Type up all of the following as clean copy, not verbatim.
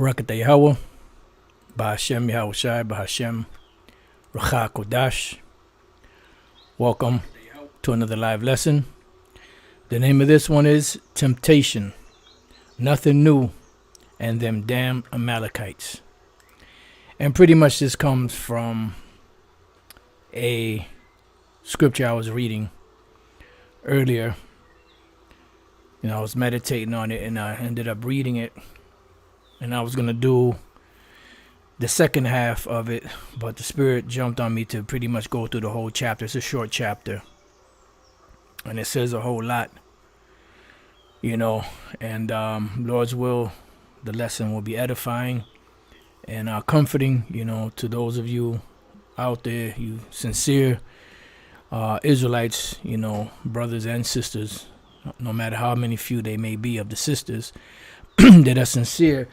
Rakata Yahweh, Bahashem Yahweh Shai, Bahashem Racha Kodash. Welcome to another live lesson. The name of this one is Temptation, Nothing New, and Them Damn Amalekites. And pretty much this comes from a scripture I was reading earlier. I was meditating on it and I ended up reading it. And I was going to do the second half of it, but the Spirit jumped on me to pretty much go through the whole chapter. It's a short chapter. And it says a whole lot, and Lord's will, the lesson will be edifying and comforting, to those of you out there, you sincere Israelites, brothers and sisters, no matter how many few they may be of the sisters that are sincere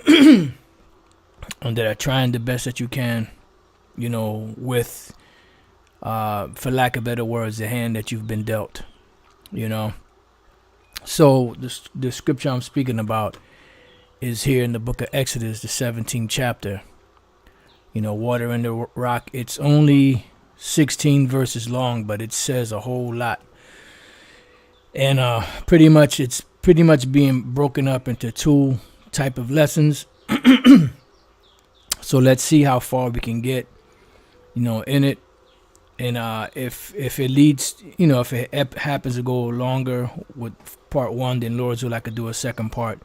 and that are trying the best that you can, with, for lack of better words, the hand that you've been dealt, So the scripture I'm speaking about is here in the book of Exodus, the 17th chapter. Water in the rock. It's only 16 verses long, but it says a whole lot. And it's pretty much being broken up into two type of lessons. So let's see how far we can get, in it. And if it leads, if it happens to go longer with part one, then Lord's will I could do a second part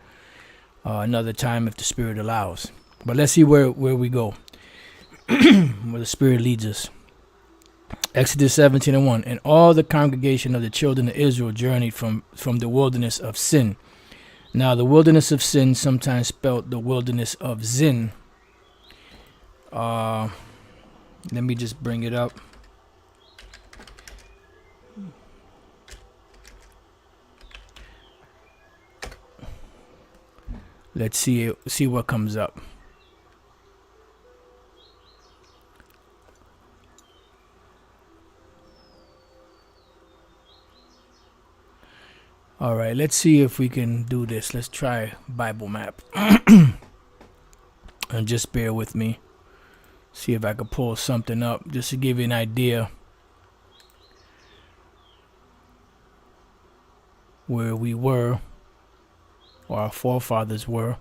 another time if the Spirit allows. But let's see where we go, where the Spirit leads us. Exodus 17:1. And all the congregation of the children of Israel journeyed from the wilderness of Sin. Now the wilderness of Sin, sometimes spelled the wilderness of Zin. Let me just bring it up. Let's see what comes up. All right, let's see if we can do this. Let's try Bible map. And just bear with me. See if I can pull something up just to give you an idea where we were, or our forefathers were.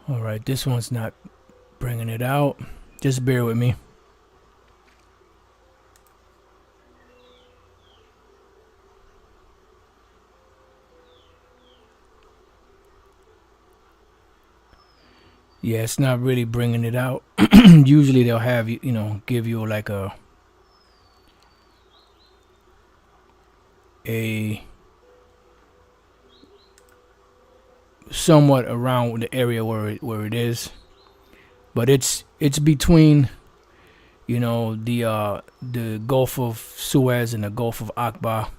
All right, this one's not bringing it out. Just bear with me. Yeah, it's not really bringing it out. Usually they'll have you, give you like a somewhat around the area where it is, but it's between, the Gulf of Suez and the Gulf of Aqaba,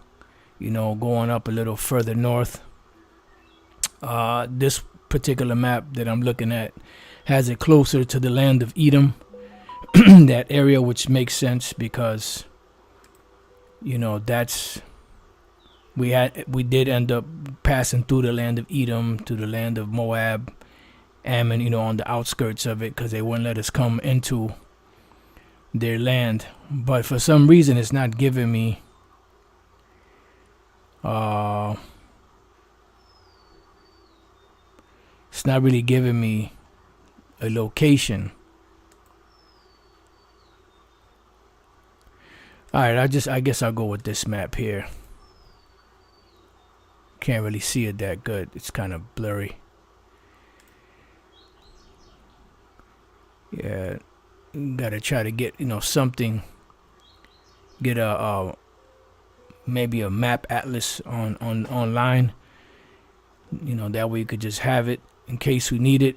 going up a little further north. This particular map that I'm looking at has it closer to the land of Edom, that area, which makes sense because that's we did end up passing through the land of Edom to the land of Moab, Ammon, on the outskirts of it, because they wouldn't let us come into their land. But for some reason it's not giving me it's not really giving me a location. All right, I guess I'll go with this map here. Can't really see it that good. It's kind of blurry. Yeah, gotta try to get something. Get a maybe a map atlas on online. That way you could just have it in case we need it,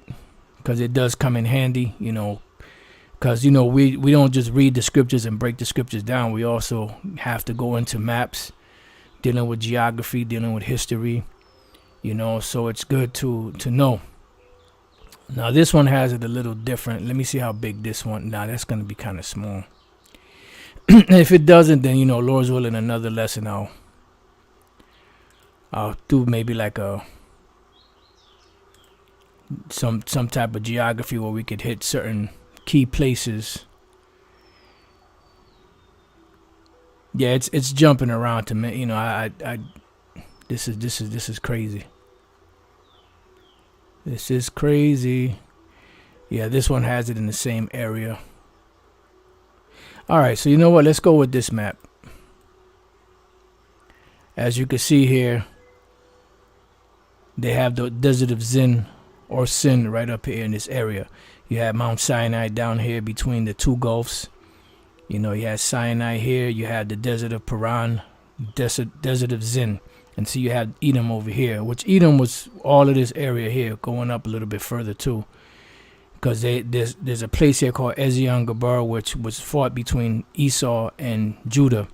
because it does come in handy, because we don't just read the scriptures and break the scriptures down. We also have to go into maps, dealing with geography, dealing with history, so it's good to know. Now this one has it a little different. Let me see how big this one. Now that's going to be kind of small. If it doesn't, then Lord's willing, another lesson I'll do maybe like some type of geography where we could hit certain key places. Yeah, it's jumping around to me. This is crazy. This is crazy. Yeah, this one has it in the same area. All right, so you know what? Let's go with this map. As you can see here, they have the desert of Zin or Sin right up here in this area. You have Mount Sinai down here between the two gulfs. You have Sinai here. You have the desert of Paran, desert of Zin. And so you have Edom over here, which Edom was all of this area here, going up a little bit further too. Because there's a place here called Ezion Geber, which was fought between Esau and Judah,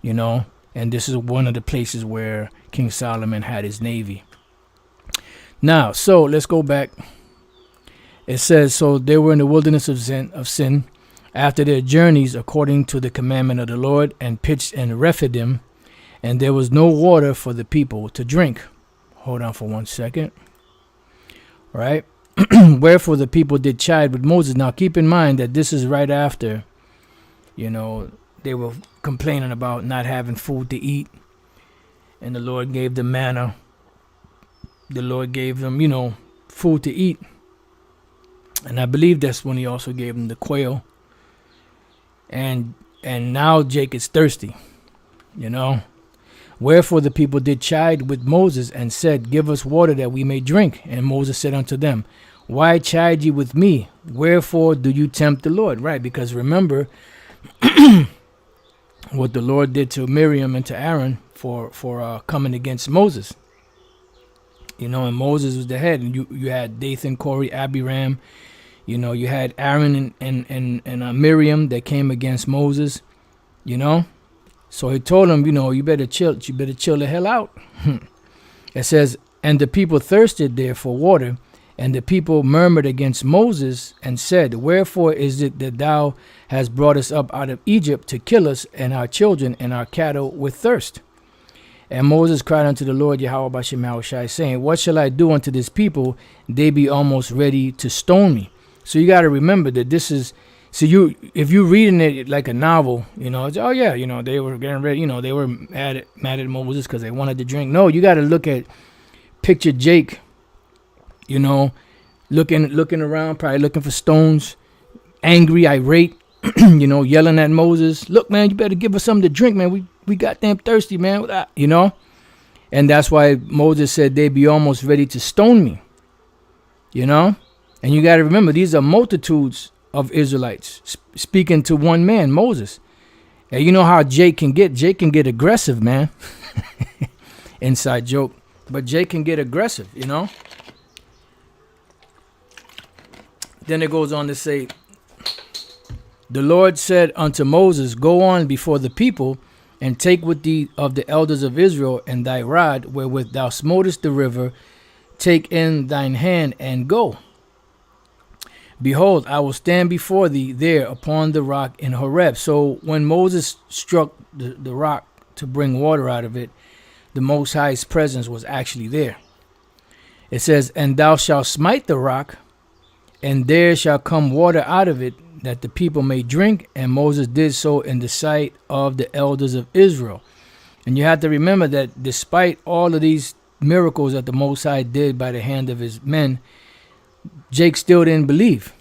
and this is one of the places where King Solomon had his navy. Now, so let's go back. It says, so they were in the wilderness of Sin after their journeys according to the commandment of the Lord, and pitched in Rephidim, and there was no water for the people to drink. Hold on for 1 second. All right. Wherefore the people did chide with Moses. Now keep in mind that this is right after, they were complaining about not having food to eat. And the Lord gave them manna. The Lord gave them, food to eat. And I believe that's when he also gave them the quail. And now Jake is thirsty, Wherefore the people did chide with Moses and said, give us water that we may drink. And Moses said unto them, why chide ye with me? Wherefore do you tempt the Lord? Right, because remember what the Lord did to Miriam and to Aaron for coming against Moses. And Moses was the head. And you had Dathan, Corey, Abiram. You had Aaron and Miriam that came against Moses, So he told him, you better chill. You better chill the hell out. It says, and the people thirsted there for water, and the people murmured against Moses and said, wherefore is it that thou hast brought us up out of Egypt to kill us and our children and our cattle with thirst? And Moses cried unto the Lord Yahweh Bashem Yahushai, saying, what shall I do unto this people? They be almost ready to stone me. So you got to remember that this is, so if you're reading it like a novel, it's, oh yeah, they were getting ready, they were mad at Moses because they wanted to drink. No, you got to picture Jake, looking around, probably looking for stones, angry, irate, yelling at Moses. Look, man, you better give us something to drink, man. We goddamn thirsty, man. And that's why Moses said they be almost ready to stone me, And you got to remember, these are multitudes of Israelites speaking to one man, Moses. And you know how Jake can get aggressive, man. Inside joke. But Jake can get aggressive, Then it goes on to say, the Lord said unto Moses, go on before the people, and take with thee of the elders of Israel and thy rod wherewith thou smotest the river, take in thine hand and go. Behold, I will stand before thee there upon the rock in Horeb. So when Moses struck the rock to bring water out of it, the Most High's presence was actually there. It says, and thou shalt smite the rock, and there shall come water out of it, that the people may drink. And Moses did so in the sight of the elders of Israel. And you have to remember that despite all of these miracles that the Most High did by the hand of his men, Jake still didn't believe.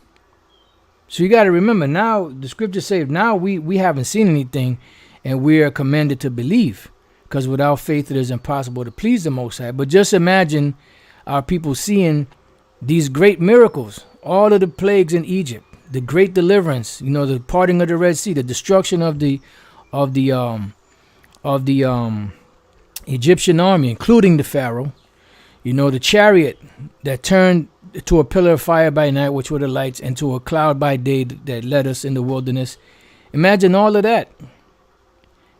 So you got to remember, now the scriptures say, now we haven't seen anything, and we are commanded to believe, because without faith it is impossible to please the Most High. But just imagine our people seeing these great miracles, all of the plagues in Egypt, the great deliverance, the parting of the Red Sea, the destruction of the Egyptian army, including the Pharaoh, the chariot that turned to a pillar of fire by night, which were the lights, and to a cloud by day that led us in the wilderness. Imagine all of that.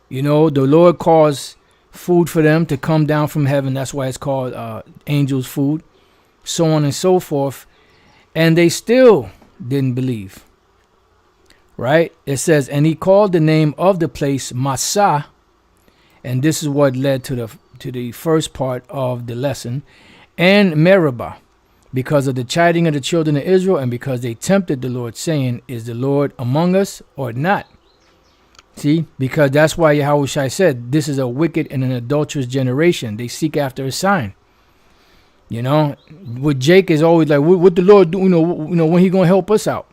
The Lord caused food for them to come down from heaven. That's why it's called angels' food, so on and so forth. And they still didn't believe. right? It says, and he called the name of the place Massah, and this is what led to the first part of the lesson, and Meribah, because of the chiding of the children of Israel, and because they tempted the Lord, saying, is the Lord among us or not? See, because that's why Yahushua said, this is a wicked and an adulterous generation. They seek after a sign. You know, with Jake is always like, what the Lord do? You know, when he gonna help us out?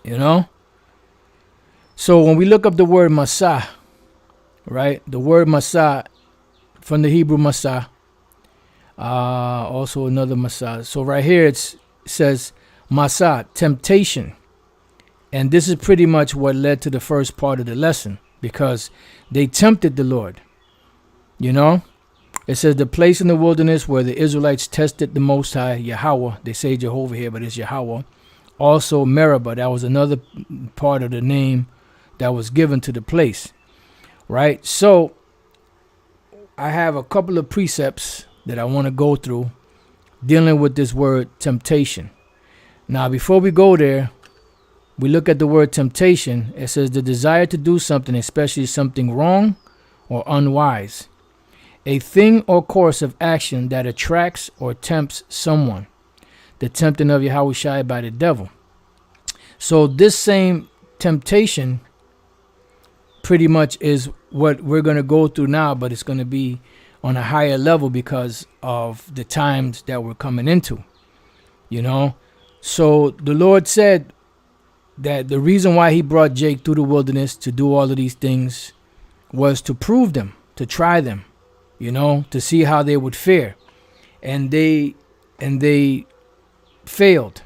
You know. So when we look up the word Massah, right? The word Massah from the Hebrew Massah, also another Massah. So right here it says Massah, temptation. And this is pretty much what led to the first part of the lesson, because they tempted the Lord. You know, it says the place in the wilderness where the Israelites tested the Most High, Yahweh. They say Jehovah here, but it's Yahweh. Also Meribah, that was another part of the name that was given to the place, right? So I have a couple of precepts that I want to go through dealing with this word temptation. Now, before we go there, we look at the word temptation. It says the desire to do something, especially something wrong or unwise. A thing or course of action that attracts or tempts someone. The tempting of Yahushua by the devil. So this same temptation pretty much is what we're going to go through now, but it's going to be on a higher level because of the times that we're coming into. You know? So the Lord said that the reason why he brought Jake through the wilderness to do all of these things was to prove them, to try them, you know, to see how they would fare. And they failed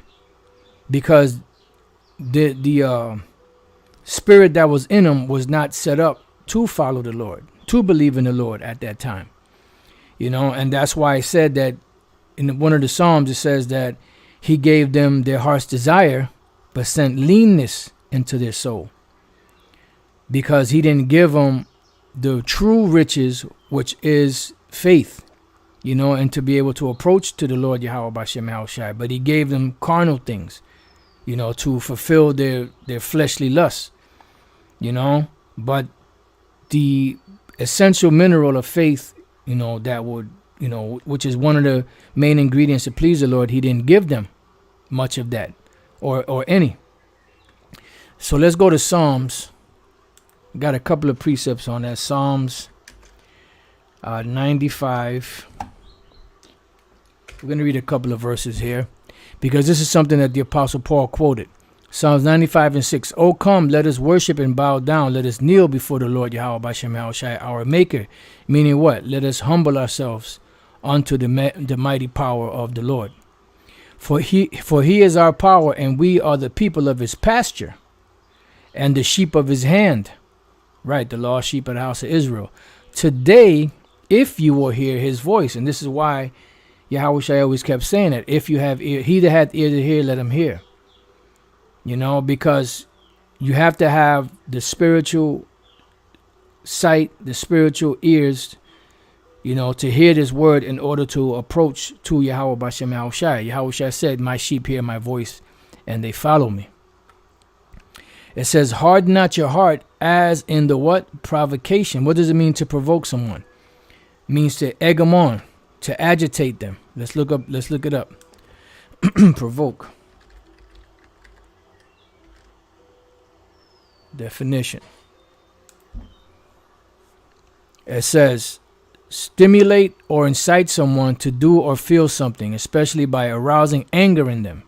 because the spirit that was in them was not set up to follow the Lord, to believe in the Lord at that time. You know, and that's why I said that in one of the Psalms, it says that he gave them their heart's desire, but sent leanness into their soul, because he didn't give them the true riches, which is faith, you know, and to be able to approach to the Lord Yahweh Bashem Yahushai. But he gave them carnal things, you know, to fulfill their fleshly lusts, you know. But the essential mineral of faith, you know, that would, you know, which is one of the main ingredients to please the Lord, he didn't give them much of that. Or any. So let's go to Psalms. Got a couple of precepts on that. Psalms 95. We're going to read a couple of verses here, because this is something that the Apostle Paul quoted. Psalms 95 and 6. Oh, come, let us worship and bow down. Let us kneel before the Lord Yahweh Bashem Yahushai, our Maker. Meaning what? Let us humble ourselves unto the mighty power of the Lord. For he is our power, and we are the people of his pasture, and the sheep of his hand. Right, the lost sheep of the house of Israel. Today, if you will hear his voice, and this is why Yahushua always kept saying that, if you have ear, he that hath ear to hear, let him hear. You know, because you have to have the spiritual sight, the spiritual ears, you know, to hear this word in order to approach to Yahweh Bashem Yahushai. Yahushua said, my sheep hear my voice and they follow me. It says, harden not your heart as in the what? Provocation. What does it mean to provoke someone? It means to egg them on, to agitate them. Let's look it up. Provoke. Definition. It says, stimulate or incite someone to do or feel something, especially by arousing anger in them.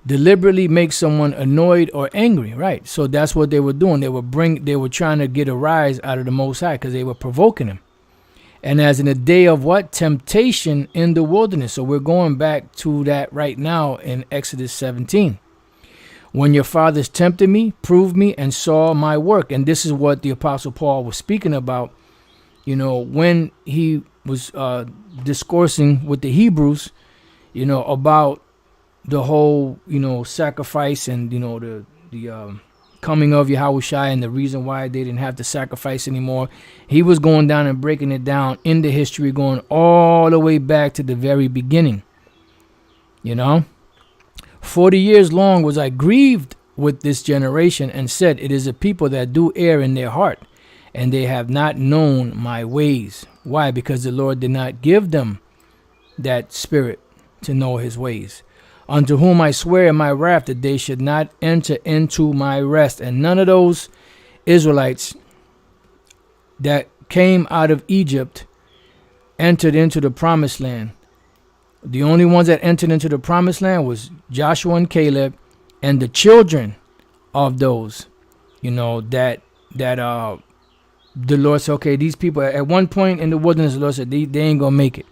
Deliberately make someone annoyed or angry, right? So that's what they were doing. They were trying to get a rise out of the Most High, because they were provoking him. And as in a day of what? Temptation in the wilderness. So we're going back to that right now in Exodus 17. When your fathers tempted me, proved me, and saw my work. And this is what the Apostle Paul was speaking about, you know, when he was discoursing with the Hebrews, you know, about the whole, you know, sacrifice and, you know, the coming of Yahushua and the reason why they didn't have to sacrifice anymore. He was going down and breaking it down in the history, going all the way back to the very beginning. You know, 40 years long was I grieved with this generation and said, it is a people that do err in their heart, and they have not known my ways. Why? Because the Lord did not give them that spirit to know his ways. Unto whom I swear in my wrath that they should not enter into my rest. And none of those Israelites that came out of Egypt entered into the promised land. The only ones that entered into the promised land was Joshua and Caleb and the children of those, that the Lord said, okay, these people at one point in the wilderness, the Lord said they ain't gonna make it.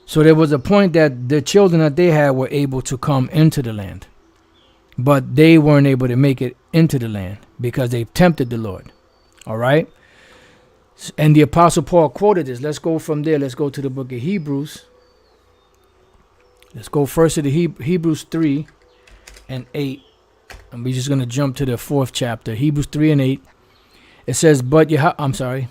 So there was a point that the children that they had were able to come into the land, but they weren't able to make it into the land because they tempted the Lord. All right. And the Apostle Paul quoted this. Let's go from there. Let's go to the book of Hebrews. Let's go first to the Hebrews 3 and 8. And we're just going to jump to the 4th chapter. Hebrews 3 and 8. It says, let's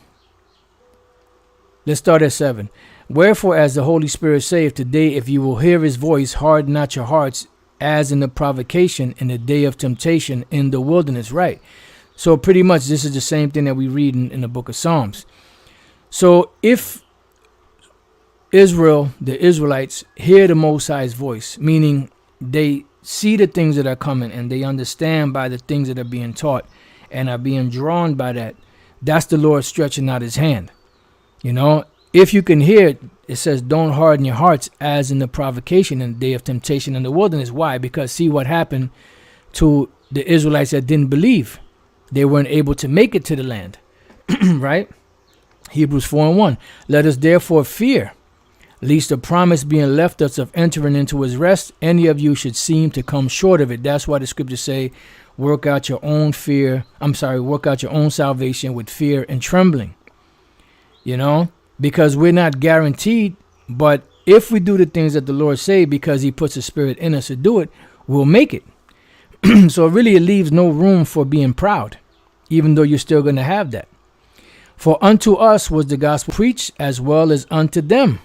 start at 7. Wherefore, as the Holy Spirit saith, today, if you will hear his voice, harden not your hearts, as in the provocation in the day of temptation in the wilderness. Right. So pretty much this is the same thing that we read in the book of Psalms. So if the Israelites, hear the Most High's voice, meaning they see the things that are coming and they understand by the things that are being taught and are being drawn by that, that's the Lord stretching out his hand. If you can hear it, it says, don't harden your hearts as in the provocation in the day of temptation in the wilderness. Why? Because see what happened to the Israelites that didn't believe. They weren't able to make it to the land. Right? Hebrews 4 and 1. Let us therefore fear, lest the promise being left us of entering into his rest, any of you should seem to come short of it. That's why the scriptures say, work out your own salvation with fear and trembling. Because we're not guaranteed, but if we do the things that the Lord say, because he puts a spirit in us to do it, we'll make it. So really it leaves no room for being proud, even though you're still going to have that. For unto us was the gospel preached as well as unto them.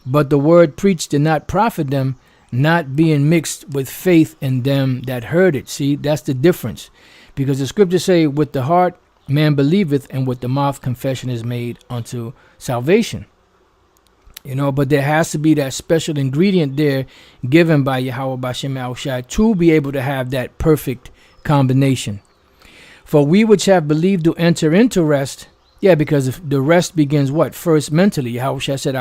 But the word preached did not profit them, not being mixed with faith in them that heard it. See, that's the difference. Because the scriptures say, with the heart man believeth, and with the mouth confession is made unto salvation. But there has to be that special ingredient there given by Yahweh Bashem Yahushai to be able to have that perfect combination. For we which have believed to enter into rest, because the rest begins what? First mentally. Yahushai said,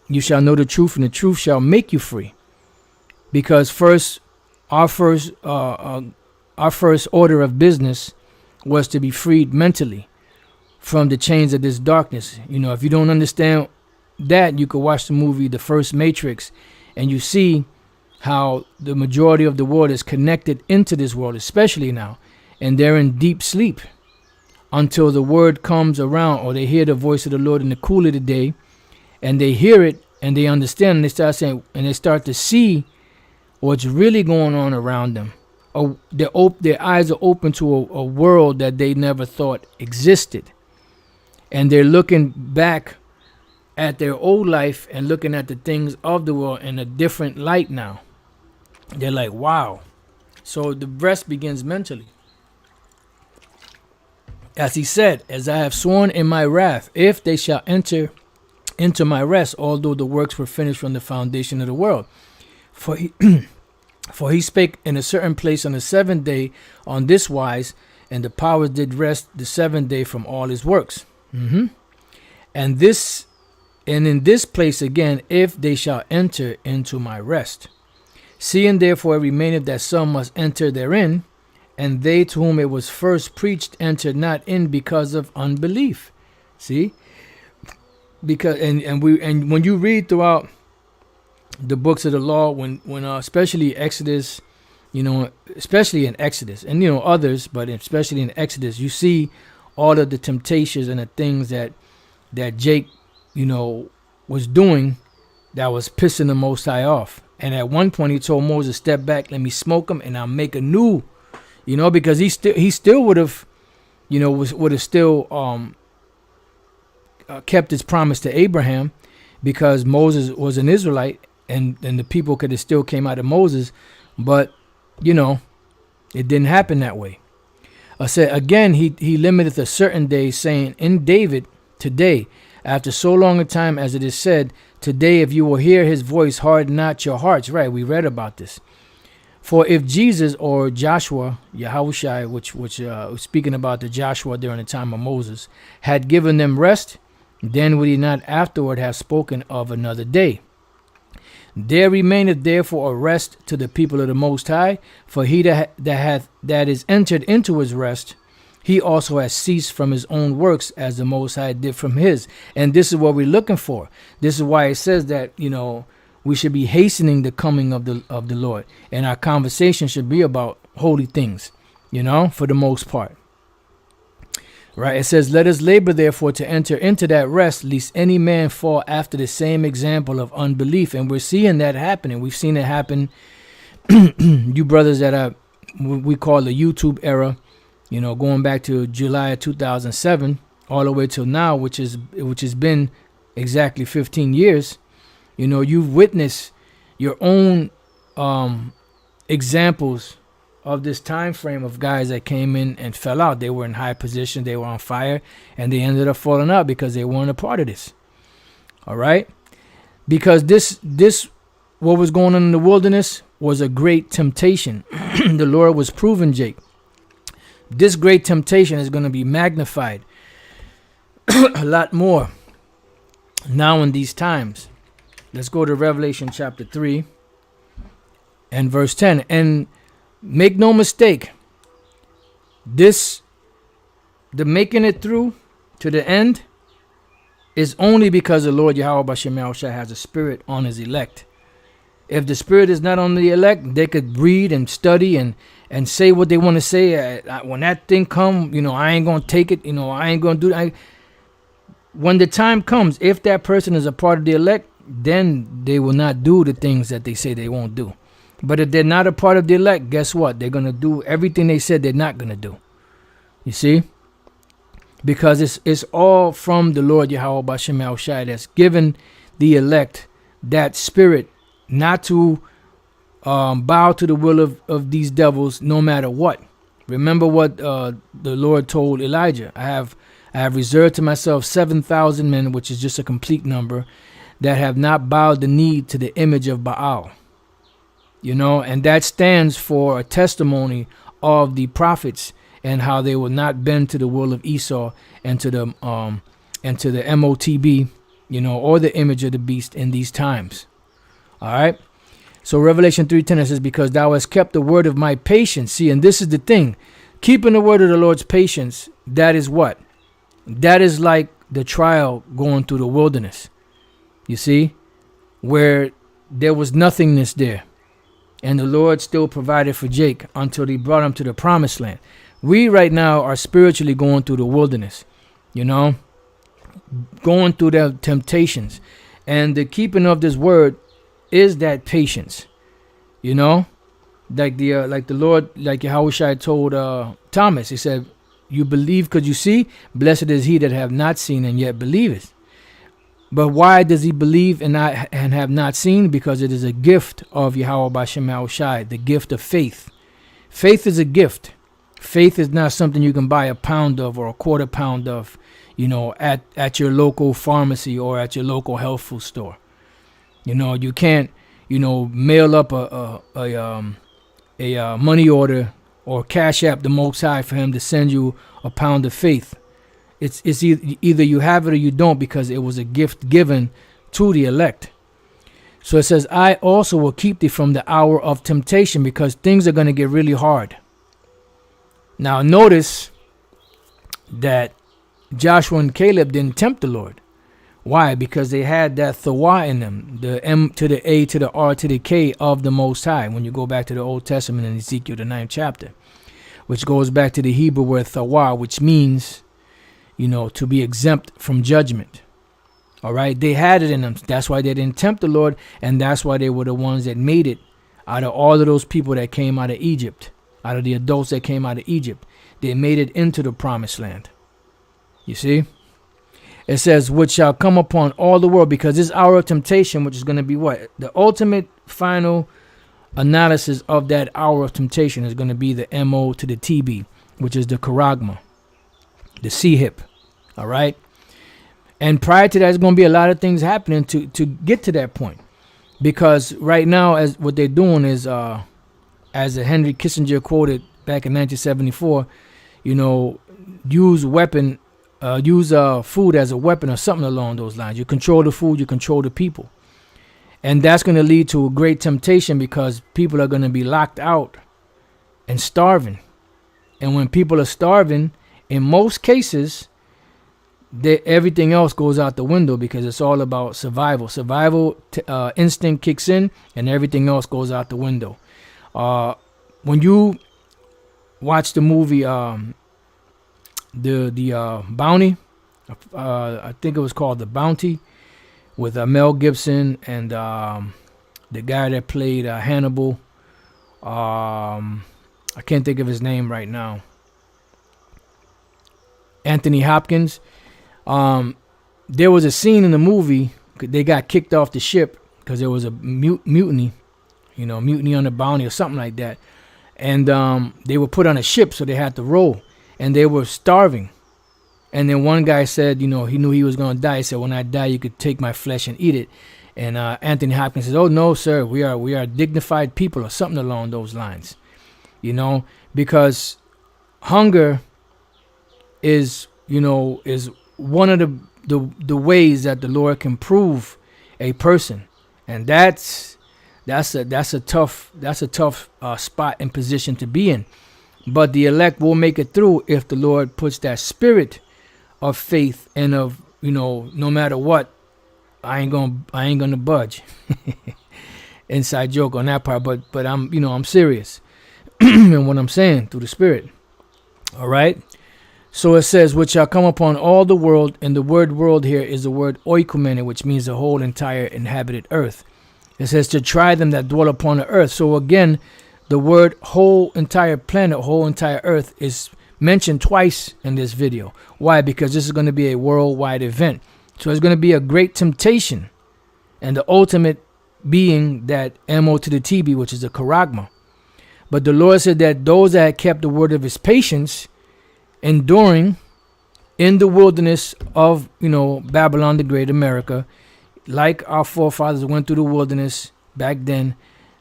you shall know the truth, and the truth shall make you free. Because our first order of business was to be freed mentally from the chains of this darkness. If you don't understand that, you could watch the movie The First Matrix, and you see how the majority of the world is connected into this world, especially now, and they're in deep sleep until the word comes around, or they hear the voice of the Lord in the cool of the day, and they hear it and they understand, and they start saying, and they start to see what's really going on around them. Their eyes are open to a world that they never thought existed. And they're looking back at their old life and looking at the things of the world in a different light now. They're like, wow. So the rest begins mentally. As he said, as I have sworn in my wrath, if they shall enter into my rest, although the works were finished from the foundation of the world. For he spake in a certain place on the 7th day on this wise, and the powers did rest the 7th day from all his works. And in this place again, if they shall enter into my rest. Seeing therefore it remaineth that some must enter therein, and they to whom it was first preached entered not in because of unbelief. See? Because and when you read throughout the books of the law, when especially Exodus, especially in Exodus and others, but especially in Exodus, you see all of the temptations and the things that Jake, was doing that was pissing the Most High off. And at one point he told Moses, step back, let me smoke him, and I'll make a new, because he still would have, would have still kept his promise to Abraham, because Moses was an Israelite, and the people could have still came out of Moses, but it didn't happen that way. I said again, he limiteth a certain day, saying, in David, today, after so long a time as it is said, today if you will hear his voice, harden not your hearts. Right, we read about this. For if Jesus or Joshua, Yahushua, which was speaking about the Joshua during the time of Moses, had given them rest, then would he not afterward have spoken of another day? There remaineth therefore a rest to the people of the Most High, for he that is entered into his rest, he also has ceased from his own works, as the Most High did from his. And this is what we're looking for. This is why it says that, we should be hastening the coming of the Lord. And our conversation should be about holy things, for the most part. Right? It says, let us labor therefore to enter into that rest, lest any man fall after the same example of unbelief. And we're seeing that happening. We've seen it happen. You brothers that are, we call the YouTube era, going back to July of 2007 all the way till now, which has been exactly 15 years. You've witnessed your own examples of this time frame of guys that came in and fell out. They were in high position, they were on fire, and they ended up falling out because they weren't a part of this. All right? Because this what was going on in the wilderness was a great temptation. The Lord was proving Jake. This great temptation is going to be magnified a lot more now in these times. Let's go to Revelation chapter 3 and verse 10. And make no mistake, the making it through to the end is only because the Lord Yahweh Bashem Yahushua has a spirit on his elect. If the spirit is not on the elect, they could read and study and say what they want to say. When that thing come, I ain't going to take it. I ain't going to do that. When the time comes, if that person is a part of the elect, then they will not do the things that they say they won't do. But if they're not a part of the elect, guess what? They're going to do everything they said they're not going to do. You see? Because it's all from the Lord Yahweh Bashem Yahushua that's given the elect that spirit not to bow to the will of these devils no matter what. Remember what the Lord told Elijah. I have reserved to myself 7,000 men, which is just a complete number, that have not bowed the knee to the image of Baal. And that stands for a testimony of the prophets and how they will not bend to the will of Esau and to the MOTB, or the image of the beast in these times. All right. So Revelation 3:10 says, because thou hast kept the word of my patience. See, and this is the thing. Keeping the word of the Lord's patience, that is what? That is like the trial going through the wilderness. You see? Where there was nothingness there. And the Lord still provided for Jake until he brought him to the promised land. We right now are spiritually going through the wilderness. Going through the temptations. And the keeping of this word is that patience, like the Lord, like Yahushua told Thomas. He said, "You believe because you see. Blessed is he that have not seen and yet believeth." But why does he believe and have not seen? Because it is a gift of Yahweh Bashem Yahushua, the gift of faith. Faith is a gift. Faith is not something you can buy a pound of or a quarter pound of, at your local pharmacy or at your local health food store. You can't, mail up a money order or cash app the Most High for him to send you a pound of faith. It's either you have it or you don't, because it was a gift given to the elect. So it says, I also will keep thee from the hour of temptation, because things are going to get really hard. Now notice that Joshua and Caleb didn't tempt the Lord. Why? Because they had that thawah in them, the M to the A to the R to the K of the Most High. When you go back to the Old Testament in Ezekiel, the 9th chapter, which goes back to the Hebrew word thawah, which means, to be exempt from judgment. All right. They had it in them. That's why they didn't tempt the Lord. And that's why they were the ones that made it out of all of those people that came out of Egypt, out of the adults that came out of Egypt. They made it into the promised land. You see? It says, which shall come upon all the world, because this hour of temptation, which is going to be what? The ultimate final analysis of that hour of temptation is going to be the MO to the TB, which is the charagma, the C hip. All right. And prior to that, there's going to be a lot of things happening to get to that point. Because right now, as what they're doing is, as Henry Kissinger quoted back in 1974, use food as a weapon or something along those lines. You control the food, you control the people. And that's going to lead to a great temptation because people are going to be locked out and starving. And when people are starving, in most cases, everything else goes out the window because it's all about survival. Survival instinct kicks in and everything else goes out the window. When you watch the movie the Bounty, I think it was called The Bounty, with Mel Gibson and the guy that played Hannibal. I can't think of his name right now. Anthony Hopkins. There was a scene in the movie. They got kicked off the ship because there was a mutiny, mutiny on the Bounty or something like that. And they were put on a ship, so they had to row. And they were starving. And then one guy said, he knew he was going to die. He said, when I die, you could take my flesh and eat it. And Anthony Hopkins says, oh, no, sir, we are dignified people or something along those lines. Because hunger is one of the ways that the Lord can prove a person. And that's a tough spot and position to be in. But the elect will make it through if the Lord puts that spirit of faith and of, no matter what, I ain't gonna budge. Inside joke on that part, but I'm serious in what I'm saying through the Spirit. All right. So it says, which shall come upon all the world, and the word world here is the word oikumene, which means the whole entire inhabited earth. It says to try them that dwell upon the earth. So again, the word whole entire planet, whole entire earth is mentioned twice in this video. Why? Because this is going to be a worldwide event. So it's going to be a great temptation. And the ultimate being that MO to the TB, which is a charagma. But the Lord said that those that had kept the word of his patience, enduring in the wilderness of, Babylon the Great, America, like our forefathers went through the wilderness back then,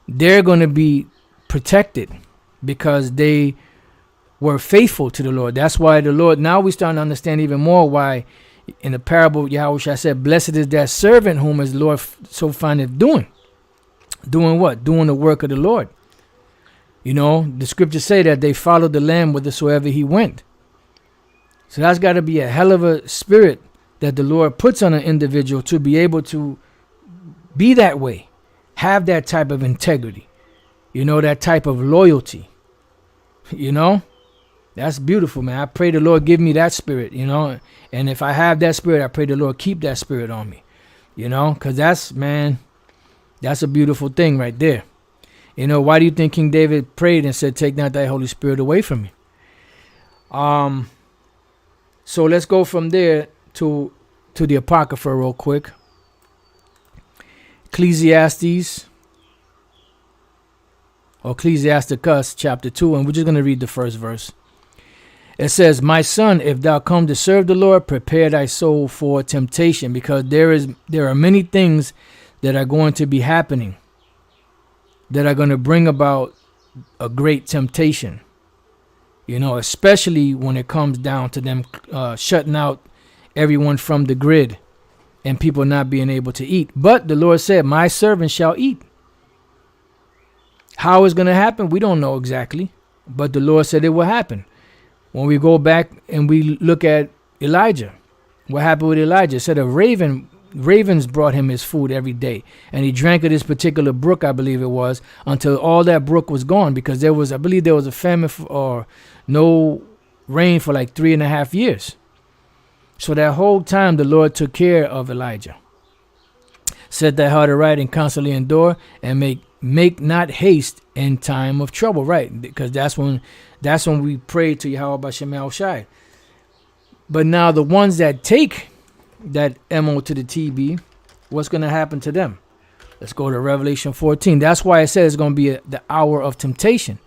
they're going to be protected because they were faithful to the Lord. That's why the Lord, now we starting to understand even more why in the parable Yahushua said, blessed is that servant whom his Lord so findeth doing. Doing what? Doing the work of the Lord. The scriptures say that they followed the Lamb whithersoever he went. So that's got to be a hell of a spirit that the Lord puts on an individual to be able to be that way. Have that type of integrity. That type of loyalty. That's beautiful, man. I pray the Lord give me that spirit, And if I have that spirit, I pray the Lord keep that spirit on me. Because that's a beautiful thing right there. Why do you think King David prayed and said, take not thy Holy Spirit away from me? So let's go from there to the Apocrypha real quick. Ecclesiasticus chapter 2, and we're just going to read the first verse. It says, my son, if thou come to serve the Lord, prepare thy soul for temptation, because there are many things that are going to be happening that are going to bring about a great temptation. Especially when it comes down to them shutting out everyone from the grid and people not being able to eat. But the Lord said, my servant shall eat. How it's going to happen, we don't know exactly. But the Lord said it will happen. When we go back and we look at Elijah, what happened with Elijah? It said ravens brought him his food every day. And he drank of this particular brook, I believe it was, until all that brook was gone. Because I believe there was a famine or no rain for like 3.5 years. So that whole time the Lord took care of Elijah. Set thy heart aright and constantly endure, and make not haste in time of trouble. Right, because that's when we pray to Yahweh B'Shem Yahushai. But now the ones that take that MO to the TB, what's going to happen to them? Let's go to Revelation 14. That's why it says it's going to be the hour of temptation.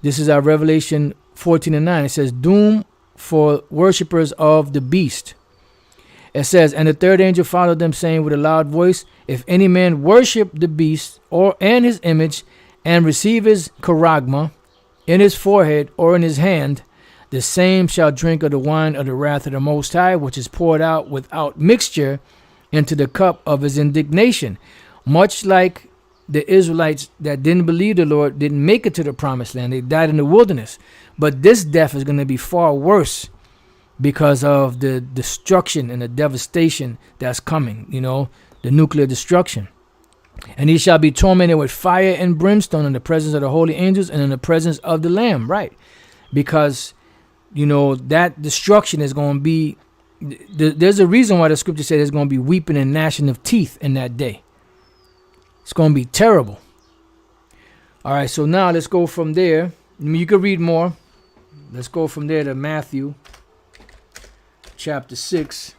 This is our Revelation 14 and 9. It says, doom for worshipers of the beast. It says, and the third angel followed them, saying with a loud voice, if any man worship the beast and his image, and receive his charagma in his forehead or in his hand, the same shall drink of the wine of the wrath of the Most High, which is poured out without mixture into the cup of his indignation. Much like the Israelites that didn't believe the Lord, didn't make it to the promised land. They died in the wilderness. But this death is going to be far worse because of the destruction and the devastation that's coming, the nuclear destruction. And he shall be tormented with fire and brimstone in the presence of the holy angels and in the presence of the Lamb, right? Because, that destruction is going to be, there's a reason why the scripture said there's going to be weeping and gnashing of teeth in that day. It's going to be terrible. All right, so now let's go from there. You could read more. Let's go from there to Matthew chapter 6.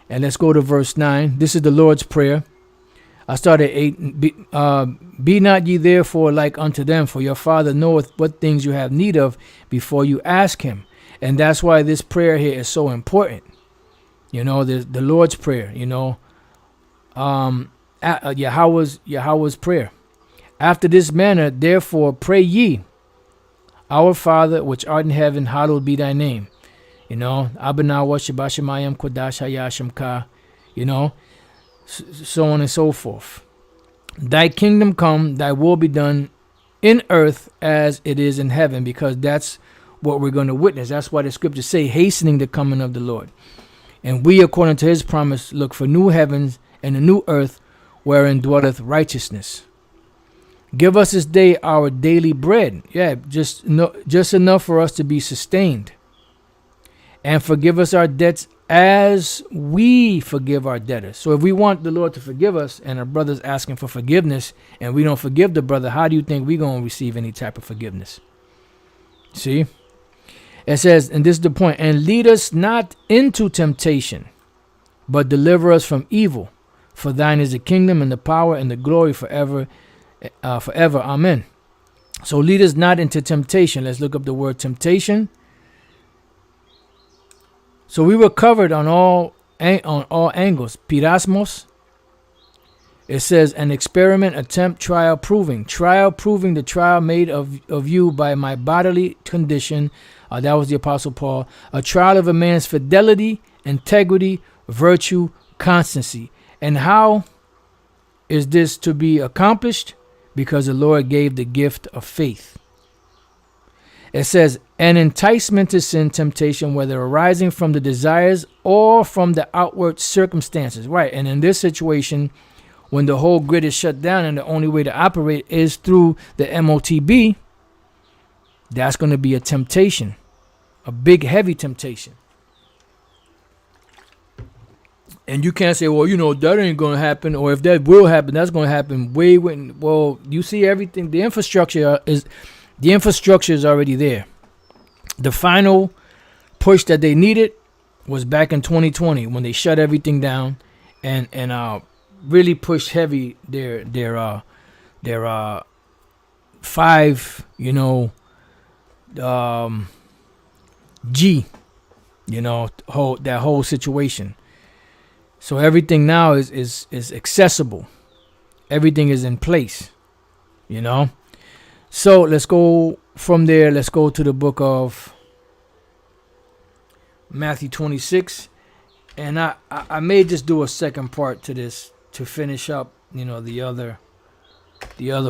And let's go to verse 9. This is the Lord's Prayer. I started 8. Be not ye therefore like unto them, for your Father knoweth what things you have need of before you ask him. And that's why this prayer here is so important. The Lord's Prayer, Yahweh's prayer. After this manner, therefore, pray ye, our Father, which art in heaven, hallowed be thy name. Abanawa Shabashamayam Kodash Hayashimka, so on and so forth. Thy kingdom come, thy will be done in earth as it is in heaven, because that's what we're going to witness. That's why the scriptures say, hastening the coming of the Lord. And we, according to his promise, look for new heavens and a new earth wherein dwelleth righteousness. Give us this day our daily bread. Yeah, just enough for us to be sustained. And forgive us our debts as we forgive our debtors. So if we want the Lord to forgive us and our brother's asking for forgiveness and we don't forgive the brother, how do you think we're going to receive any type of forgiveness? See? It says, and this is the point, and lead us not into temptation, but deliver us from evil. For thine is the kingdom and the power and the glory forever, forever. Amen. So lead us not into temptation. Let's look up the word temptation. So we were covered on all angles. Pirasmos. It says an experiment, attempt, trial, proving. Trial, proving the trial made of you by my bodily condition. That was the Apostle Paul. A trial of a man's fidelity, integrity, virtue, constancy. And how is this to be accomplished? Because the Lord gave the gift of faith. It says, an enticement to sin, temptation, whether arising from the desires or from the outward circumstances. Right. And in this situation, when the whole grid is shut down and the only way to operate is through the MOTB, that's going to be a temptation, a big, heavy temptation. And you can't say, well, that ain't going to happen. Or if that will happen, that's going to happen way when. Well, you see everything. The infrastructure is already there. The final push that they needed was back in 2020 when they shut everything down and really pushed heavy their 5 G, that whole situation. So everything now is accessible. Everything is in place, So let's go from there. Let's go to the book of Matthew 26. And I may just do a second part to this to finish up, the other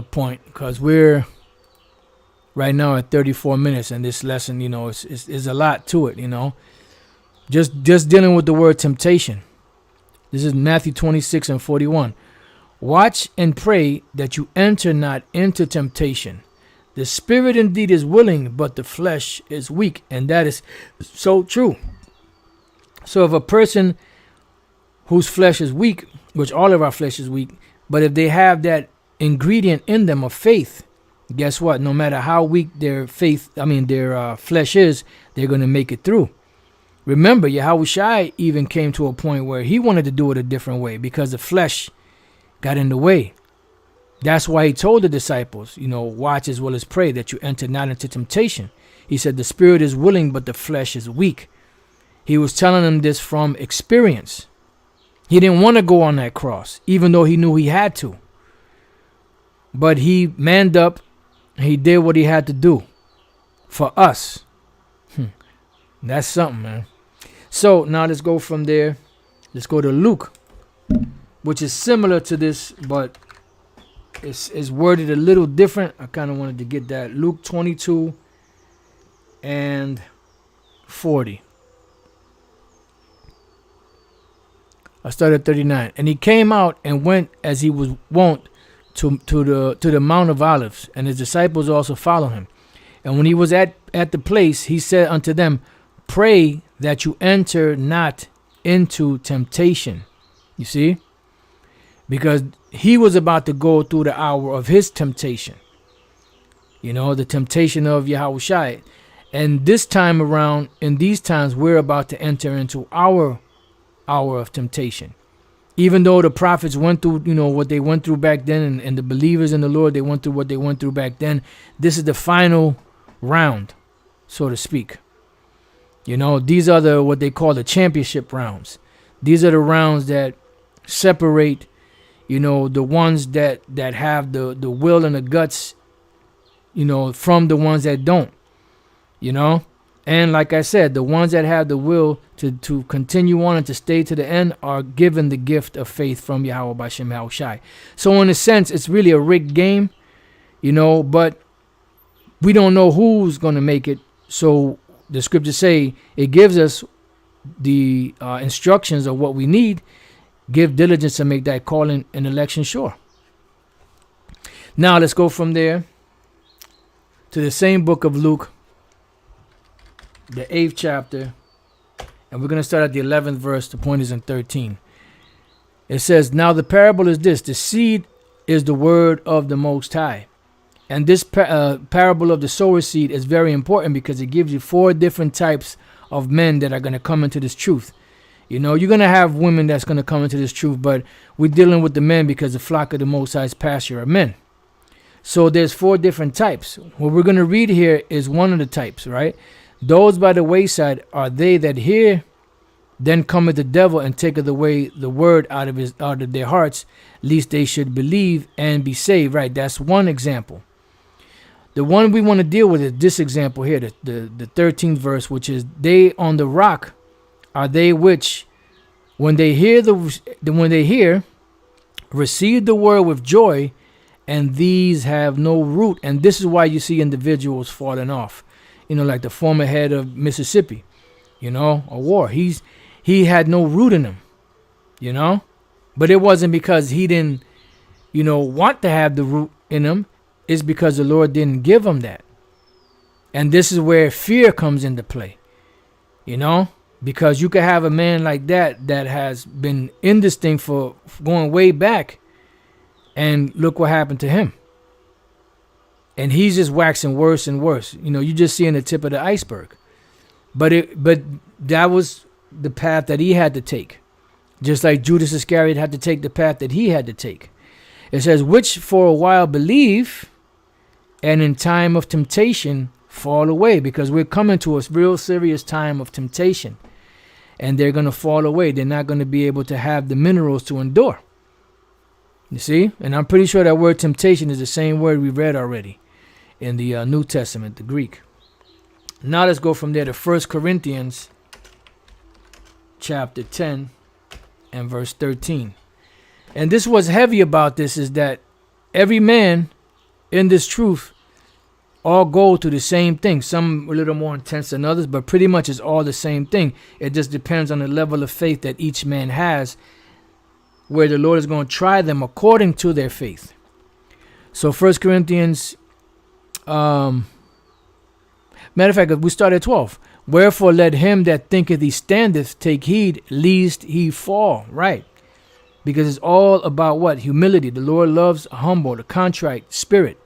point, because we're right now at 34 minutes, and this lesson, is a lot to it, Just dealing with the word temptation. This is Matthew 26 and 41. Watch and pray that you enter not into temptation. The spirit indeed is willing, but the flesh is weak. And that is so true. So if a person whose flesh is weak, which all of our flesh is weak, but if they have that ingredient in them of faith, guess what? No matter how weak their flesh is, they're going to make it through. Remember, Yahushua even came to a point where he wanted to do it a different way because the flesh, got in the way. That's why he told the disciples, watch as well as pray that you enter not into temptation. He said the spirit is willing, but the flesh is weak. He was telling them this from experience. He didn't want to go on that cross, even though he knew he had to. But he manned up. He did what he had to do for us. That's something, man. So now let's go from there. Let's go to Luke, which is similar to this, but it's worded a little different. I kind of wanted to get that. Luke 22 and 40. I started at 39. And he came out and went as he was wont to the Mount of Olives, and his disciples also followed him. And when he was at the place, he said unto them, pray that you enter not into temptation. You see? Because he was about to go through the hour of his temptation. The temptation of Yahushua. And this time around, in these times, we're about to enter into our hour of temptation. Even though the prophets went through, what they went through back then, and the believers in the Lord, they went through what they went through back then. This is the final round, so to speak. These are what they call the championship rounds. These are the rounds that separate, the ones that have the will and the guts, from the ones that don't, And like I said, the ones that have the will to continue on and to stay to the end are given the gift of faith from Yahweh B'Shem Yahushai. So in a sense, it's really a rigged game, but we don't know who's going to make it. So the scriptures say it gives us the instructions of what we need. Give diligence to make that calling and election sure. Now let's go from there to the same book of Luke, the 8th chapter, and we're going to start at the 11th verse. The point is in 13. It says, now the parable is this: the seed is the word of the Most High. And this parable of the sower seed is very important because it gives you 4 different types of men that are going to come into this truth. You're going to have women that's going to come into this truth, but we're dealing with the men because the flock of the Most High's pasture are men. So there's 4 different types. What we're going to read here is one of the types, right? Those by the wayside are they that hear, then cometh the devil and taketh away the word out of their hearts, lest they should believe and be saved. Right, that's one example. The one we want to deal with is this example here, the 13th verse, which is they on the rock are they which, when they hear receive the word with joy, and these have no root. And this is why you see individuals falling off. Like the former head of Mississippi, a war. He had no root in him, But it wasn't because he didn't, want to have the root in him. It's because the Lord didn't give him that. And this is where fear comes into play, Because you could have a man like that has been in this thing for going way back. And look what happened to him. And he's just waxing worse and worse. You just seeing the tip of the iceberg. But that was the path that he had to take. Just like Judas Iscariot had to take the path that he had to take. It says, which for a while believe, and in time of temptation fall away. Because we're coming to a real serious time of temptation. And they're going to fall away. They're not going to be able to have the minerals to endure. You see? And I'm pretty sure that word temptation is the same word we read already in the New Testament, the Greek. Now let's go from there to 1 Corinthians chapter 10 and verse 13. And this was heavy about this is that every man in this truth all go to the same thing. Some a little more intense than others, but pretty much it's all the same thing. It just depends on the level of faith that each man has, where the Lord is going to try them according to their faith. So 1 Corinthians, matter of fact, we start at 12. Wherefore let him that thinketh he standeth take heed lest he fall. Right. Because it's all about what? Humility. The Lord loves a humble, a contrite spirit.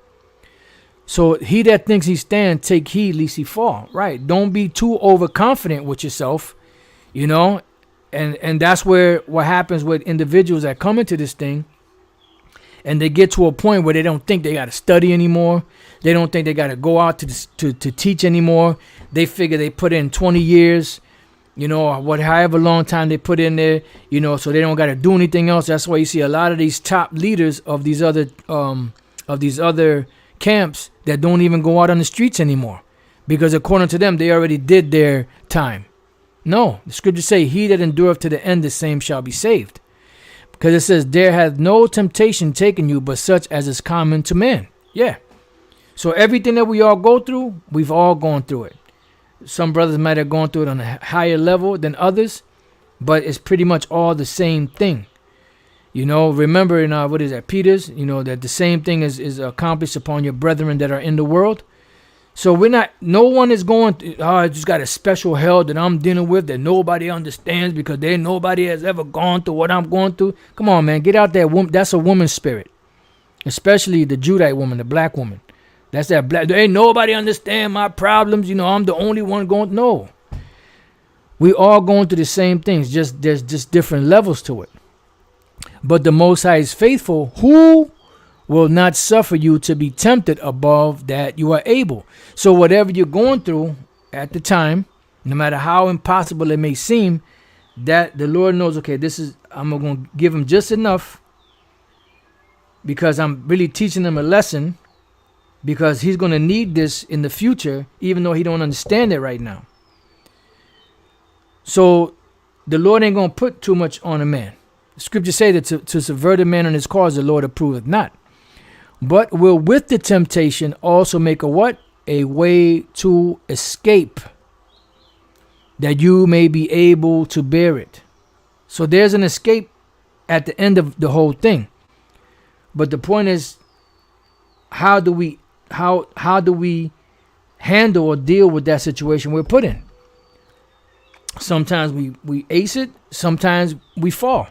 So he that thinks he stand, take heed lest he fall. Right. Don't be too overconfident with yourself, And that's where what happens with individuals that come into this thing, and they get to a point where they don't think they got to study anymore. They don't think they got to go out to teach anymore. They figure they put in 20 years, however long time they put in there, so they don't got to do anything else. That's why you see a lot of these top leaders of these other camps that don't even go out on the streets anymore, because according to them, they already did their time. No, the scriptures say, he that endureth to the end, the same shall be saved. Because it says, there hath no temptation taken you, but such as is common to man. Yeah. So everything that we all go through, we've all gone through it. Some brothers might have gone through it on a higher level than others, but it's pretty much all the same thing. Remember in Peter's, that the same thing is accomplished upon your brethren that are in the world. So no one is going, I just got a special hell that I'm dealing with that nobody understands because nobody has ever gone through what I'm going through. Come on, man, get out there. That's a woman's spirit, especially the Judite woman, the black woman. That's that black. Ain't nobody understand my problems. I'm the only one going. No, we all going through the same things. Just there's just different levels to it. But the Most High is faithful, who will not suffer you to be tempted above that you are able. So whatever you're going through at the time, no matter how impossible it may seem, that the Lord knows, okay, I'm going to give him just enough because I'm really teaching him a lesson, because he's going to need this in the future, even though he don't understand it right now. So the Lord ain't going to put too much on a man. The scriptures say that to subvert a man on his cause, the Lord approveth not. But will with the temptation also make a what? A way to escape, that you may be able to bear it. So there's an escape at the end of the whole thing. But the point is, how do we handle or deal with that situation we're put in? Sometimes we ace it, sometimes we fall.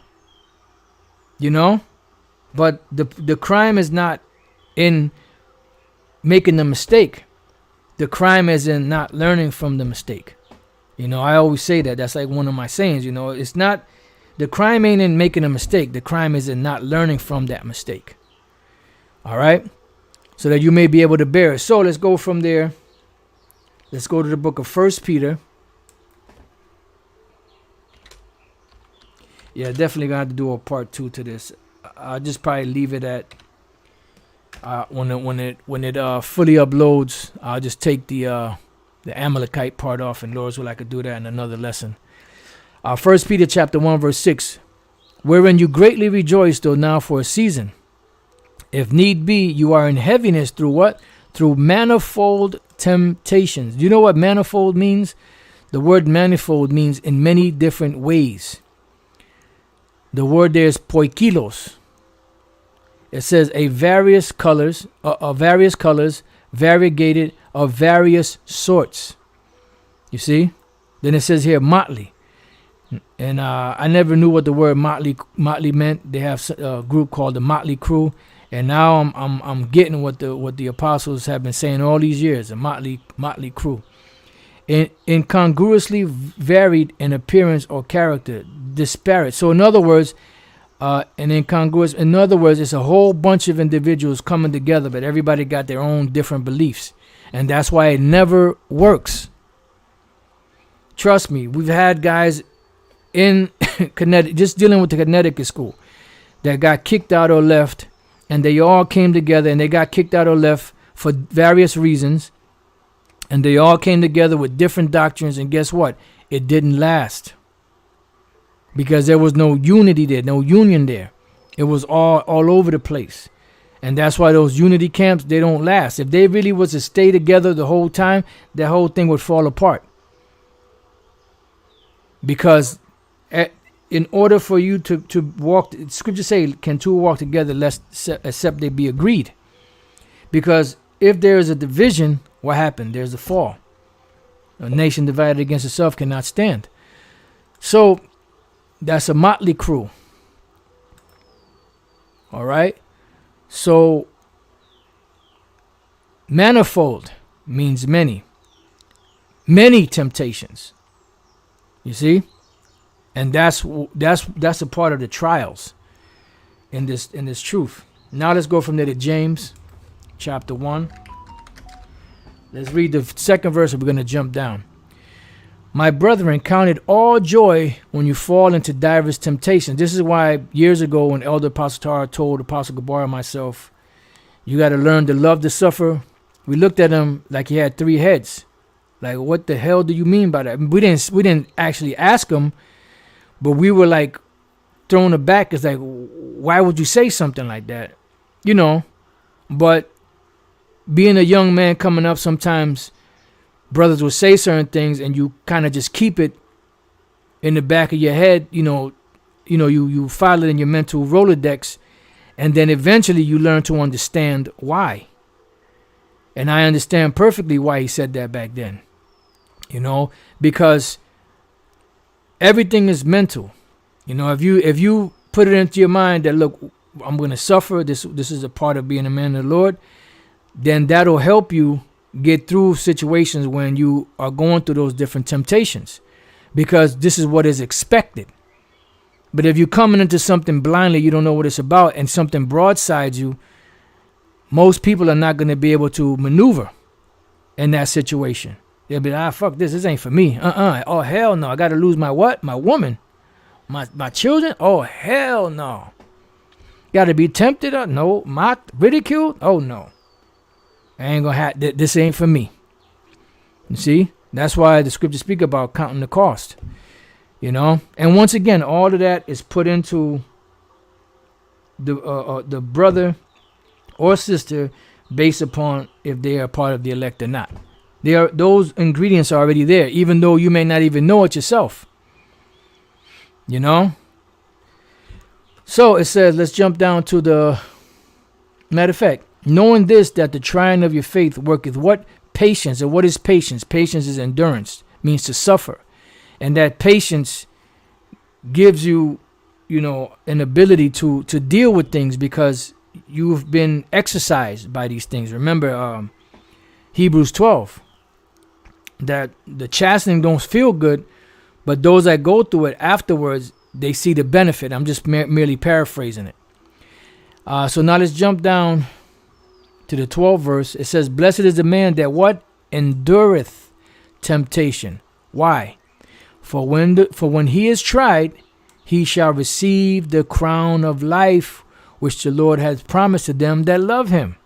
But the crime is not in making the mistake. The crime is in not learning from the mistake. I always say that. That's like one of my sayings. It's not, the crime ain't in making a mistake. The crime is in not learning from that mistake. All right? So that you may be able to bear it. So let's go from there. Let's go to the book of 1 Peter. Yeah, definitely gonna have to do a part 2 to this. I'll just probably leave it at when it fully uploads. I'll just take the Amalekite part off, and Lord's will I could do that in another lesson. 1 Peter chapter 1 verse 6, wherein you greatly rejoice, though now for a season, if need be, you are in heaviness through what? Through manifold temptations. Do you know what manifold means? The word manifold means in many different ways. The word there is poikilos. It says various colors, variegated, of various sorts. You see? Then it says here motley. And I never knew what the word motley meant. They have a group called the Motley Crew. And now I'm getting what the apostles have been saying all these years, the Motley Crew. Incongruously varied in appearance or character, disparate. So in other words, it's a whole bunch of individuals coming together, but everybody got their own different beliefs. And that's why it never works. Trust me, we've had guys in Connecticut, just dealing with the Connecticut school, that got kicked out or left, and they all came together and they got kicked out or left for various reasons. And they all came together with different doctrines, and guess what? It didn't last. Because there was no unity there, no union there. It was all over the place. And that's why those unity camps, they don't last. If they really was to stay together the whole time, the whole thing would fall apart. Because in order for you to walk, scripture say, can two walk together except they be agreed? Because if there is a division, what happened? There's a fall. A nation divided against itself cannot stand. So that's a motley crew. All right. So manifold means many temptations. You see, and that's a part of the trials in this truth. Now let's go from there to James chapter 1. Let's read the second verse and we're going to jump down. My brethren, count it all joy when you fall into diverse temptations. This is why years ago when Elder Apostle Tara told Apostle Gabar and myself, you got to learn to love the sufferer. We looked at him like he had 3 heads. Like, what the hell do you mean by that? We didn't actually ask him, but we were like thrown aback. It's like, why would you say something like that? You know, but being a young man coming up, sometimes brothers will say certain things and you kind of just keep it in the back of your head. You file it in your mental Rolodex, and then eventually you learn to understand why. And I understand perfectly why he said that back then, because everything is mental. If you put it into your mind that, look, I'm going to suffer, this is a part of being a man of the Lord, then that'll help you get through situations when you are going through those different temptations, because this is what is expected. But if you're coming into something blindly, you don't know what it's about, and something broadsides you, most people are not going to be able to maneuver in that situation. They'll be like, fuck this ain't for me. Oh, hell no. I got to lose my what? My woman? My children? Oh, hell no. Got to be tempted? No. Mocked? Ridiculed? Oh, no. I ain't going to have, this ain't for me. You see? That's why the scriptures speak about counting the cost. And once again, all of that is put into the brother or sister based upon if they are part of the elect or not. Those ingredients are already there, even though you may not even know it yourself. So it says, let's jump down to the matter of fact, knowing this, that the trying of your faith worketh what? Patience. And what is patience? Patience is endurance, means to suffer. And that patience gives you, an ability to deal with things because you've been exercised by these things. Remember Hebrews 12, that the chastening don't feel good, but those that go through it afterwards, they see the benefit. I'm just merely paraphrasing it. So now let's jump down to the 12th verse. It says, blessed is the man that what? Endureth temptation. Why? For when he is tried, he shall receive the crown of life, which the Lord has promised to them that love him.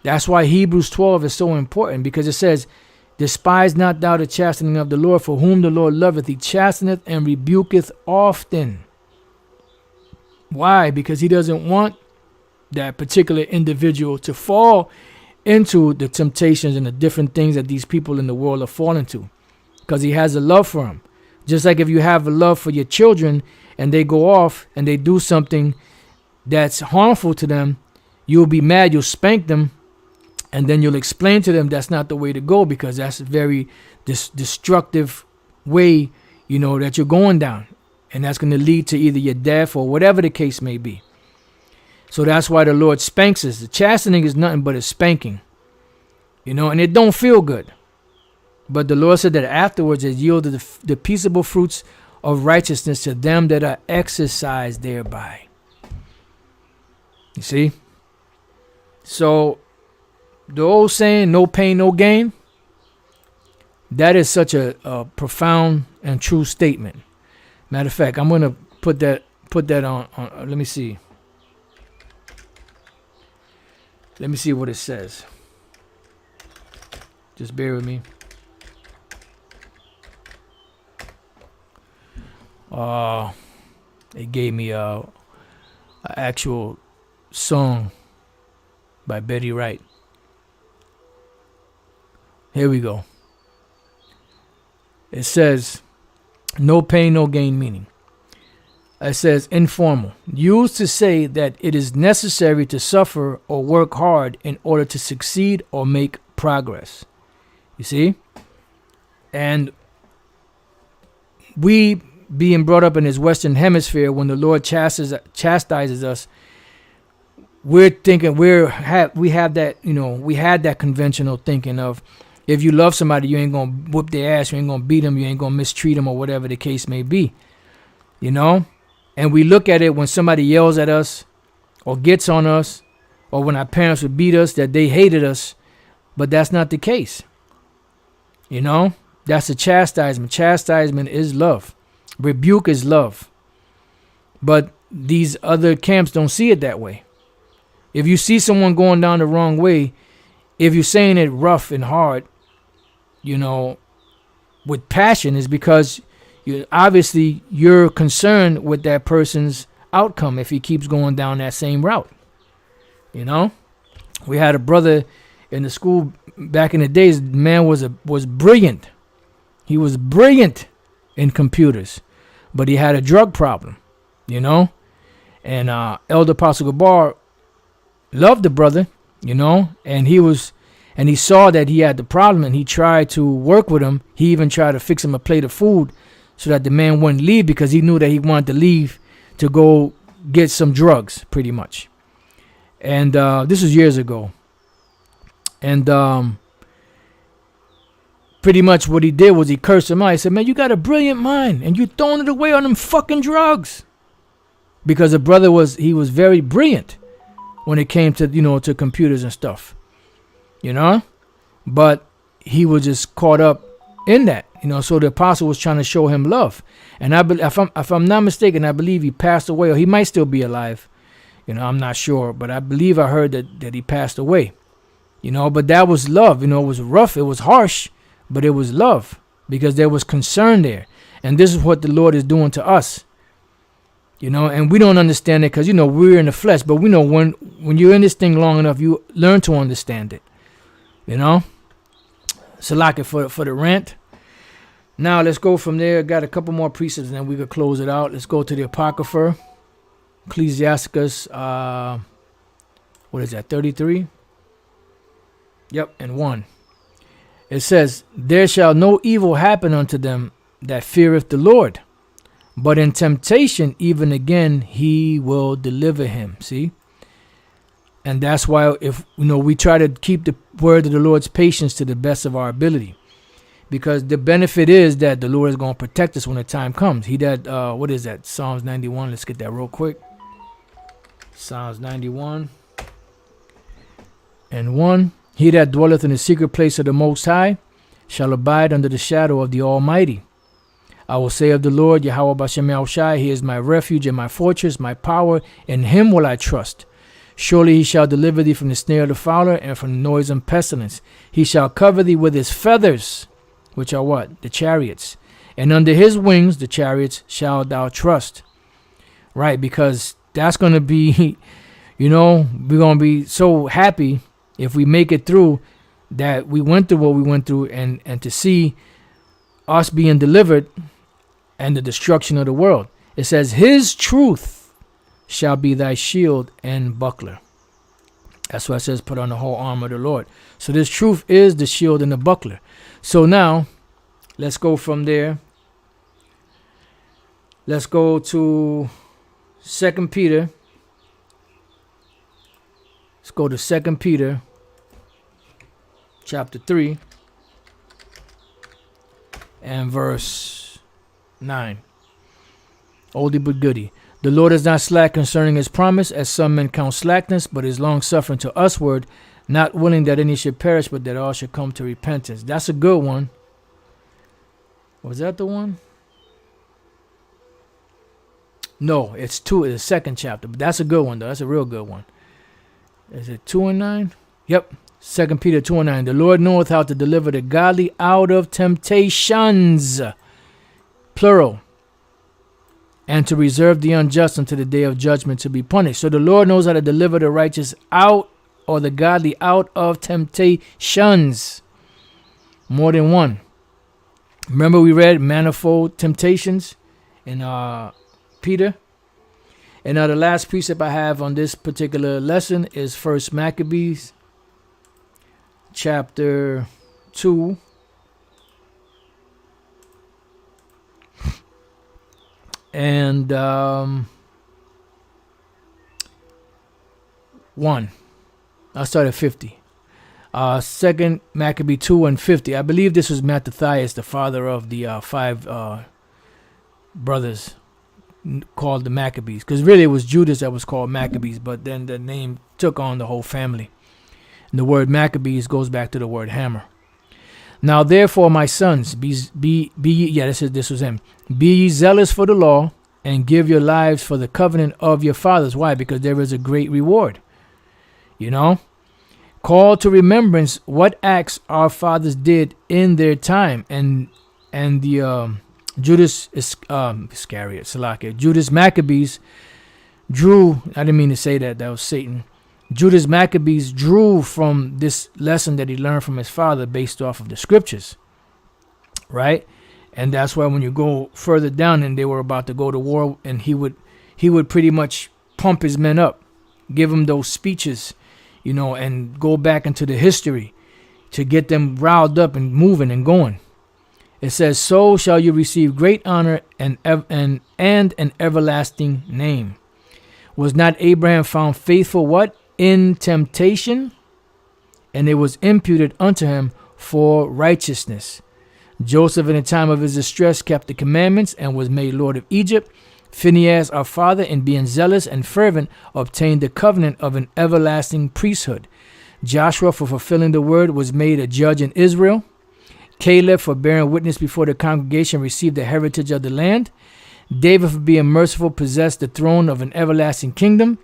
That's why Hebrews 12 is so important, because it says, despise not thou the chastening of the Lord, for whom the Lord loveth, he chasteneth and rebuketh often. Why? Because he doesn't want that particular individual to fall into the temptations and the different things that these people in the world are falling to, because he has a love for them. Just like if you have a love for your children and they go off and they do something that's harmful to them, you'll be mad, you'll spank them, and then you'll explain to them that's not the way to go, because that's a very destructive way, that you're going down. And that's going to lead to either your death or whatever the case may be. So that's why the Lord spanks us. The chastening is nothing but a spanking, and it don't feel good. But the Lord said that afterwards it yielded the peaceable fruits of righteousness to them that are exercised thereby. You see? So the old saying, no pain, no gain, that is such a profound and true statement. Matter of fact, I'm going to put that on. Let me see. Let me see what it says. Just bear with me. It gave me a actual song by Betty Wright. Here we go. It says, no pain, no gain meaning. It says, informal. Used to say that it is necessary to suffer or work hard in order to succeed or make progress. You see? And we, being brought up in this Western Hemisphere, when the Lord chastises us, we're thinking we have that, we had that conventional thinking of, if you love somebody, you ain't going to whoop their ass, you ain't going to beat them, you ain't going to mistreat them, or whatever the case may be, And we look at it when somebody yells at us, or gets on us, or when our parents would beat us, that they hated us. But that's not the case. You know, that's a chastisement. Chastisement is love. Rebuke is love. But these other camps don't see it that way. If you see someone going down the wrong way, if you're saying it rough and hard, you know, with passion, is because you're concerned with that person's outcome if he keeps going down that same route. You know, we had a brother in the school back in the days. The man was brilliant. He was brilliant in computers, but he had a drug problem. You know, and Elder Apostle Gabar loved the brother. You know, and he saw that he had the problem, and he tried to work with him. He even tried to fix him a plate of food so that the man wouldn't leave, because he knew that he wanted to leave to go get some drugs, pretty much. And this was years ago. And pretty much what he did was he cursed him out. He said, man, you got a brilliant mind, and you throwing it away on them fucking drugs. Because the brother was very brilliant when it came to, to computers and stuff. You know? But he was just caught up in that. So the apostle was trying to show him love. And if I'm not mistaken, I believe he passed away, or he might still be alive. I'm not sure, but I believe I heard that he passed away. But that was love. It was rough, it was harsh, but it was love, because there was concern there. And this is what the Lord is doing to us. And we don't understand it because, we're in the flesh, but we know when you're in this thing long enough, you learn to understand it. So like it for the rant. Now let's go from there. Got a couple more precepts and then we could close it out. Let's go to the Apocrypha. Ecclesiasticus, what is that, 33? Yep, and 1. It says, there shall no evil happen unto them that feareth the Lord, but in temptation even again he will deliver him. See? And that's why if we try to keep the word of the Lord's patience to the best of our ability. Because the benefit is that the Lord is going to protect us when the time comes. What is that? Psalms 91. Let's get that real quick. Psalms 91 and 1. He that dwelleth in the secret place of the Most High shall abide under the shadow of the Almighty. I will say of the Lord, Yahweh Bashem Yahushai, he is my refuge and my fortress, my power. In him will I trust. Surely he shall deliver thee from the snare of the fowler and from the noisome pestilence. He shall cover thee with his feathers, which are what? The chariots. And under his wings, the chariots, shalt thou trust. Right, because that's going to be, we're going to be so happy if we make it through, that we went through what we went through, and to see us being delivered and the destruction of the world. It says, his truth shall be thy shield and buckler. That's why it says, put on the whole armor of the Lord. So this truth is the shield and the buckler. So now, let's go from there. Let's go to 2 Peter. Let's go to 2 Peter chapter 3 and verse 9. Oldie but goodie. The Lord is not slack concerning his promise, as some men count slackness, but is long suffering to usward, not willing that any should perish, but that all should come to repentance. That's a good one. Was that the one? No, it's 2 in the second chapter, but that's a good one though. That's a real good one. Is it 2 and 9? Yep. 2 Peter 2 and 9. The Lord knoweth how to deliver the godly out of temptations, plural, and to reserve the unjust unto the day of judgment to be punished. So the Lord knows how to deliver the righteous out, or the godly out of temptations. More than one. Remember we read manifold temptations in Peter? And now the last precept I have on this particular lesson is 1 Maccabees chapter 2. And 1. I'll start at 50. 2 Maccabee 2 and 50. I believe this was Mattathias, the father of the 5 brothers, called the Maccabees, because really it was Judas that was called Maccabees, but then the name took on the whole family. And the word Maccabees goes back to the word hammer. Now therefore, my sons, this was him. Be ye zealous for the law, and give your lives for the covenant of your fathers. Why? Because there is a great reward. You know? Call to remembrance what acts our fathers did in their time, and the Judas Iscariot, Salakia, Judas Maccabees drew. I didn't mean to say that. That was Satan. Judas Maccabees drew from this lesson that he learned from his father, based off of the scriptures, right? And that's why when you go further down, and they were about to go to war, and he would pretty much pump his men up, give them those speeches, you know, and go back into the history to get them riled up and moving and going. It says, so shall you receive great honor and an everlasting name. Was not Abraham found faithful, what? In temptation, and it was imputed unto him for righteousness. Joseph in the time of his distress kept the commandments and was made Lord of Egypt. Phinehas our father, in being zealous and fervent, obtained the covenant of an everlasting priesthood. Joshua, for fulfilling the word, was made a judge in Israel. Caleb, for bearing witness before the congregation, received the heritage of the land. David, for being merciful, possessed the throne of an everlasting kingdom.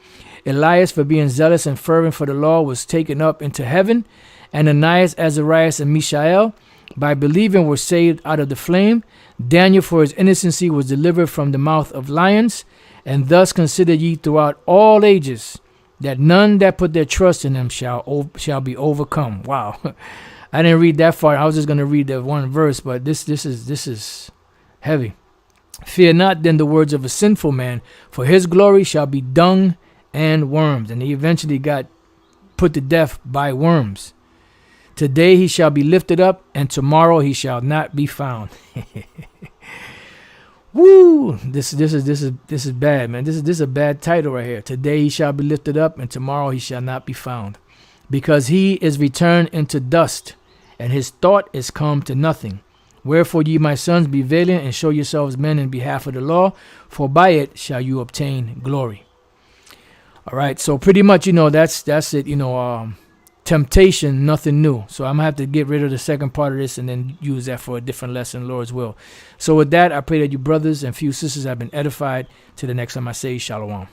Elias, for being zealous and fervent for the law, was taken up into heaven. Ananias, Azarias, and Mishael, by believing, were saved out of the flame. Daniel, for his innocency, was delivered from the mouth of lions. And thus consider ye throughout all ages, that none that put their trust in him shall be overcome. Wow. I didn't read that far. I was just going to read that one verse, but this is heavy. Fear not then the words of a sinful man, for his glory shall be dung and worms. And he eventually got put to death by worms. Today he shall be lifted up, and tomorrow he shall not be found. Woo! This is bad, man. This is a bad title right here. Today he shall be lifted up, and tomorrow he shall not be found, because he is returned into dust, and his thought is come to nothing. Wherefore ye, my sons, be valiant and show yourselves men in behalf of the law, for by it shall you obtain glory. All right, so pretty much, that's it. Temptation, nothing new. So I'm going to have to get rid of the second part of this and then use that for a different lesson, Lord's will. So with that, I pray that you brothers and few sisters have been edified. Till the next time I say, Shalom.